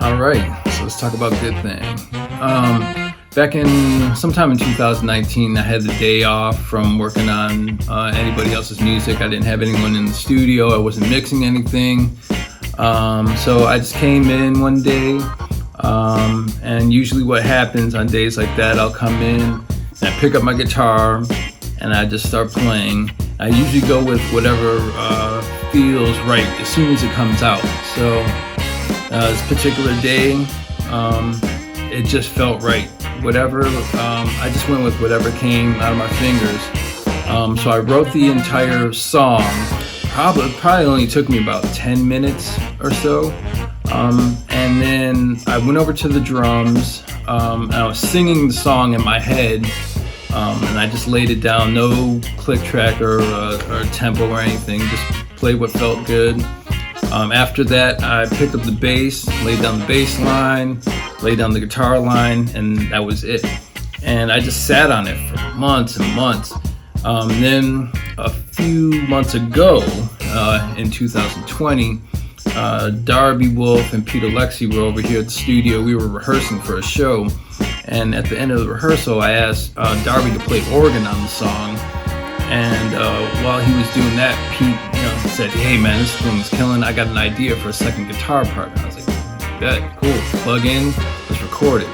All right, so let's talk about Good Thang. Back in sometime in 2019, I had the day off from working on anybody else's music. I didn't have anyone in the studio. I wasn't mixing anything. So I just came in one day, and usually what happens on days like that, I'll come in and I pick up my guitar and I just start playing. I usually go with whatever feels right as soon as it comes out. So this particular day, it just felt right. Whatever, I just went with whatever came out of my fingers. So I wrote the entire song. Probably only took me about 10 minutes or so. And then I went over to the drums, and I was singing the song in my head, and I just laid it down, no click track or tempo or anything, just played what felt good. After that, I picked up the bass, laid down the bass line, laid down the guitar line, and that was it. And I just sat on it for months and months. Then a few months ago, in 2020, Darby Wolf and Peter Lexi were over here at the studio. We were rehearsing for a show, and at the end of the rehearsal, I asked Darby to play organ on the song. And while he was doing that, Pete said, "Hey man, this thing's killing. I got an idea for a second guitar part." And I was like, "Bet, cool. Plug in, let's record it."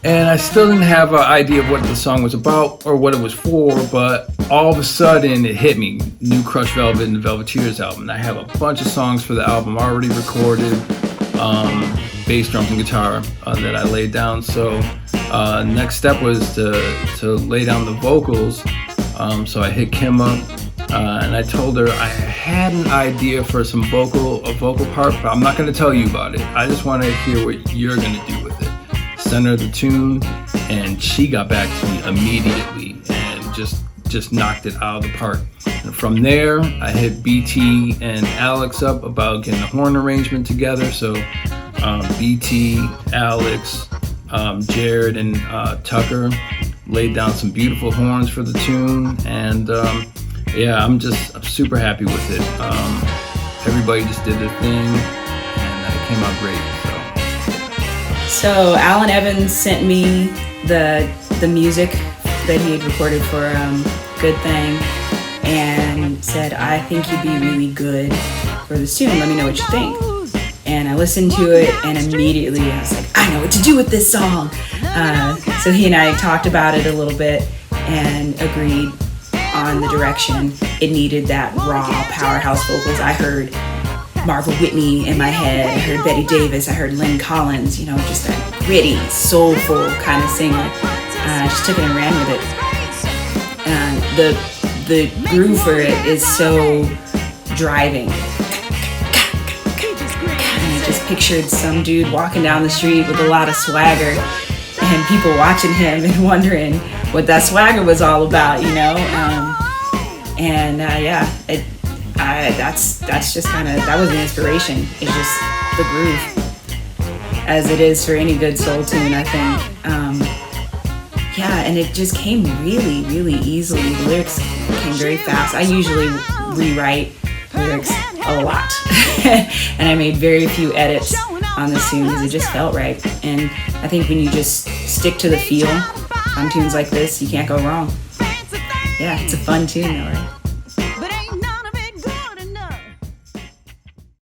And I still didn't have an idea of what the song was about or what it was for, but all of a sudden it hit me. New Crushed Velvet and the Velveteers album. And I have a bunch of songs for the album already recorded, bass, drums, and guitar that I laid down. So next step was to lay down the vocals. So I hit Kim up and I told her I had an idea for a vocal part, but I'm not going to tell you about it. I just want to hear what you're going to do with it. Sent her the tune, and she got back to me immediately and just knocked it out of the park. And from there, I hit BT and Alex up about getting a horn arrangement together. So BT, Alex, Jared, and Tucker laid down some beautiful horns for the tune, and I'm super happy with it. Everybody just did their thing, and it came out great. So Alan Evans sent me the music that he had recorded for Good Thang and said, "I think you'd be really good for this tune. Let me know what you think." And I listened to it, and immediately I was like, "I know what to do with this song." So he and I talked about it a little bit and agreed on the direction. It needed that raw powerhouse vocals. I heard Marva Whitney in my head, I heard Betty Davis, I heard Lynn Collins, just that gritty, soulful kind of singer. I just took it and ran with it. And the groove for it is so driving. And I just pictured some dude walking down the street with a lot of swagger and people watching him and wondering what that swagger was all about, that's just that was the inspiration. It's just the groove, as it is for any good soul tune, I think. And it just came really, really easily. The lyrics came very fast. I usually rewrite lyrics a lot, and I made very few edits on this tune because it just felt right. And I think when you just stick to the feel on tunes like this, you can't go wrong. Yeah, it's a fun tune though, right?